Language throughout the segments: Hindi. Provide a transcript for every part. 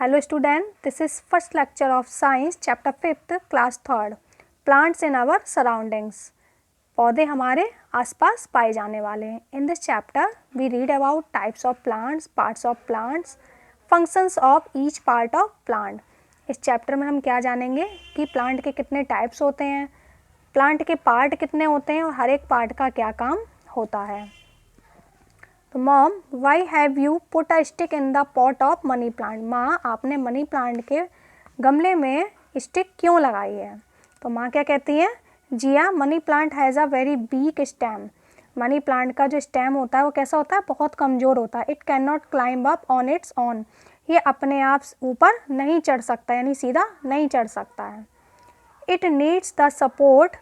Hello student, this is first lecture of science chapter 5th class 3rd plants in our surroundings. पौधे हमारे आसपास पाए जाने वाले हैं. In this chapter we read about types of plants, parts of plants, functions of each part of plant. इस चैप्टर में हम क्या जानेंगे कि प्लांट के कितने टाइप्स होते हैं, प्लांट के पार्ट कितने होते हैं और हर एक पार्ट का क्या काम होता है. तो mom, why have you put a stick in the pot of money plant. माँ, आपने मनी प्लांट के गमले में स्टिक क्यों लगाई है. तो माँ क्या कहती है, Jiya, money plant has a very weak stem. Money plant का जो स्टेम होता है वो कैसा होता है, बहुत कमज़ोर होता है. It can not climb up on its own. ये अपने आप ऊपर नहीं चढ़ सकता, यानी सीधा नहीं चढ़ सकता है. It needs the support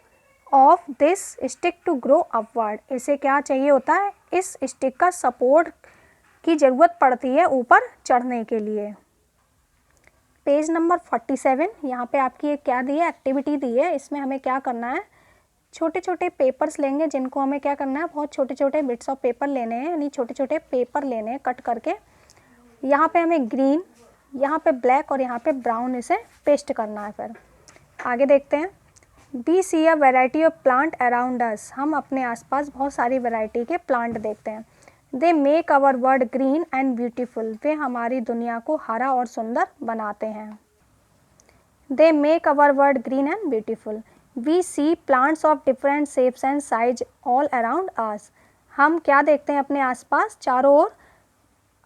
of this stick to grow upward. इसे क्या चाहिए होता है, इस स्टिक का सपोर्ट की ज़रूरत पड़ती है ऊपर चढ़ने के लिए. Page number 47. यहाँ पे आपकी एक क्या दी है, एक्टिविटी दी है. इसमें हमें क्या करना है, छोटे छोटे पेपर्स लेंगे जिनको हमें क्या करना है, बहुत छोटे छोटे बिट्स ऑफ पेपर लेने हैं, यानी छोटे छोटे पेपर लेने हैं कट करके. यहाँ पे हमें ग्रीन, यहाँ पे ब्लैक और यहाँ पे ब्राउन इसे पेस्ट करना है. फिर आगे देखते हैं. We see a variety of plant around us. हम अपने आसपास बहुत सारी वैरायटी के प्लांट देखते हैं. They make our world green and beautiful. वे हमारी दुनिया को हरा और सुंदर बनाते हैं. They make our world green and beautiful. We see plants of different shapes and size all around us. हम क्या देखते हैं अपने आसपास, चारों ओर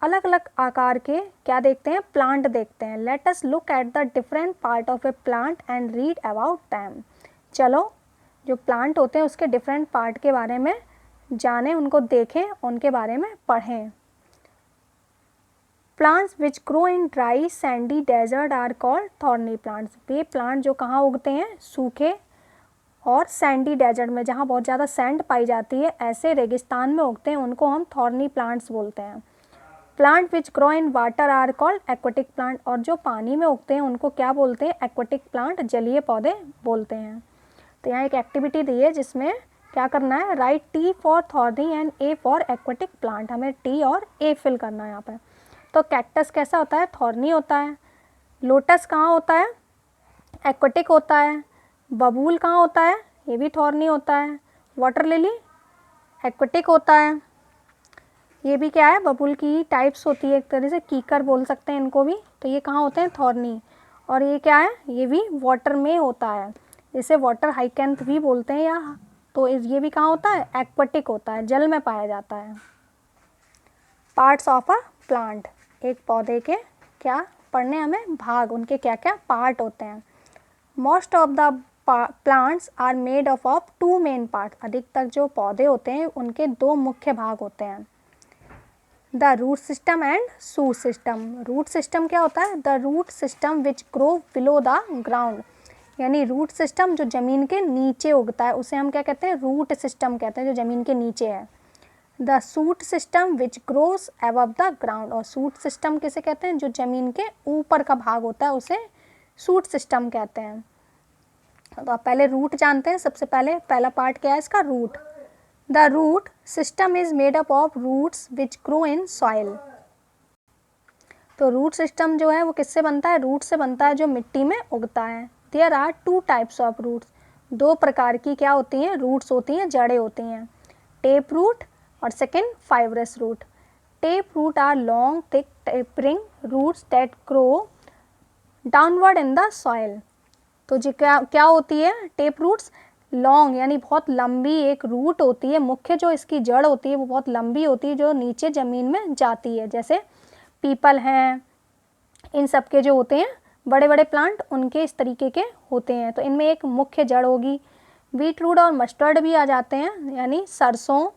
अलग अलग आकार के क्या देखते हैं, प्लांट देखते हैं. Let us look at the different part of A plant and read about them. चलो जो प्लांट होते हैं उसके डिफरेंट पार्ट के बारे में जानें, उनको देखें, उनके बारे में पढ़ें. Plants which grow in dry sandy desert are called thorny plants. वे प्लांट जो कहाँ उगते हैं, सूखे और सैंडी डेजर्ट में, जहाँ बहुत ज़्यादा सैंड पाई जाती है, ऐसे रेगिस्तान में उगते हैं, उनको हम थॉर्नी प्लांट्स बोलते हैं. Plant which grow in water are called aquatic plant. और जो पानी में उगते हैं उनको क्या बोलते हैं, एक्वेटिक प्लांट, जलीय पौधे बोलते हैं. तो यहाँ एक एक्टिविटी दी है जिसमें क्या करना है, right T for thorny and A for aquatic plant. हमें टी और ए फिल करना है यहाँ पर. तो कैक्टस कैसा होता है, थॉर्नी होता है. लोटस कहाँ होता है, एक्वेटिक होता है. बबूल कहाँ होता है, ये भी थॉर्नी होता है. वाटर लिली एक्वेटिक होता है. ये भी क्या है, बबूल की टाइप्स होती है, एक तरह से कीकर बोल सकते हैं इनको भी. तो ये कहाँ होते हैं, थॉर्नी. और ये क्या है, ये भी वाटर में होता है, इसे वाटर हाइकेंथ भी बोलते हैं. या तो ये भी कहाँ होता है, एक्वेटिक होता है, जल में पाया जाता है. Parts of a plant. एक पौधे के क्या पढ़ने हमें, भाग, उनके क्या क्या पार्ट होते हैं. Most of the plants are made of two main part. अधिकतर जो पौधे होते हैं उनके दो मुख्य भाग होते हैं, the root system and shoot system. Root system क्या होता है, the root system which grow below the ground. यानी रूट सिस्टम जो ज़मीन के नीचे उगता है उसे हम क्या कहते हैं, रूट सिस्टम कहते हैं, जो ज़मीन के नीचे है. The shoot system which grows above the ground. और शूट सिस्टम किसे कहते हैं, जो ज़मीन के ऊपर का भाग होता है उसे शूट सिस्टम कहते हैं. तो आप पहले रूट जानते हैं. सबसे पहले पहला पार्ट क्या है इसका, root. The root system is made up of roots which grow in soil. तो रूट सिस्टम जो है वो किससे बनता है, रूट से बनता है जो मिट्टी में उगता है. There are two types of roots. दो प्रकार की क्या होती हैं, रूट्स होती हैं, जड़ें होती हैं. टेप रूट और second fibrous root. Tap root are long thick tapering roots that grow downward in the soil. तो जो क्या होती है, टेप रूट्स लॉन्ग यानी बहुत लंबी एक रूट होती है. मुख्य जो इसकी जड़ होती है वो बहुत लंबी होती है, जो नीचे ज़मीन में जाती है. जैसे पीपल हैं, इन सब के जो होते हैं बड़े बड़े प्लांट, उनके इस तरीके के होते हैं. तो इनमें एक मुख्य जड़ होगी. बीट रूट और मस्टर्ड भी आ जाते हैं, यानी सरसों,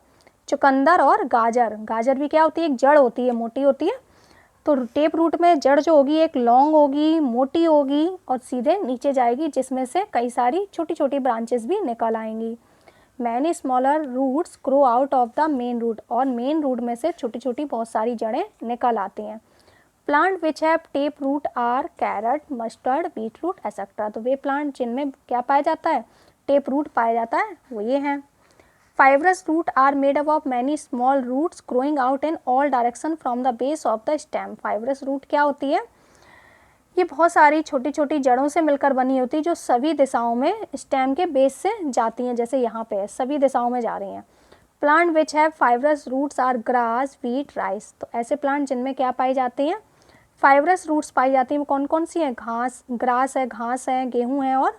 चुकंदर और गाजर. गाजर भी क्या होती है, एक जड़ होती है, मोटी होती है. तो टेप रूट में जड़ जो होगी एक लॉन्ग होगी, मोटी होगी और सीधे नीचे जाएगी, जिसमें से कई सारी छोटी छोटी ब्रांचेस भी निकल आएंगी. Many smaller roots grow out of the main root. और मेन रूट में से छोटी छोटी बहुत सारी जड़ें निकल आती हैं. Plant which have tap root are carrot, mustard, beetroot etcetera. तो वे प्लांट जिनमें क्या पाया जाता है, टेप रूट पाया जाता है, वो ये हैं. Fibrous root are made up of many small roots growing out in all direction from the base of the stem. Fibrous root क्या होती है, ये बहुत सारी छोटी छोटी जड़ों से मिलकर बनी होती है जो सभी दिशाओं में स्टेम के बेस से जाती हैं, जैसे यहाँ पे है, सभी दिशाओं में जा रही हैं। Plant which have fibrous roots are grass, wheat, rice. तो ऐसे प्लांट जिनमें क्या पाई जाती हैं, फाइब्रस रूट्स पाई जाती हैं। वो कौन कौन सी हैं, घास, ग्रास है, घास है, गेहूँ है, और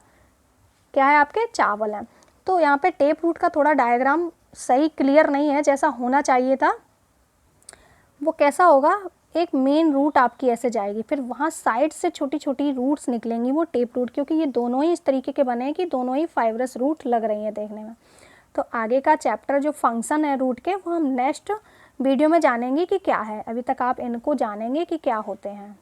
क्या है आपके, चावल है। तो यहाँ पे टेप रूट का थोड़ा डायग्राम सही क्लियर नहीं है जैसा होना चाहिए था। वो कैसा होगा, एक मेन रूट आपकी ऐसे जाएगी, फिर वहाँ साइड से छोटी छोटी रूट्स निकलेंगी, वो टेप रूट, क्योंकि ये दोनों ही इस तरीके के बने हैं कि दोनों ही फाइब्रस रूट लग रही हैं देखने में। तो आगे का चैप्टर जो फंक्शन है रूट के, वो हम नेक्स्ट वीडियो में जानेंगे कि क्या है। अभी तक आप इनको जानेंगे कि क्या होते हैं।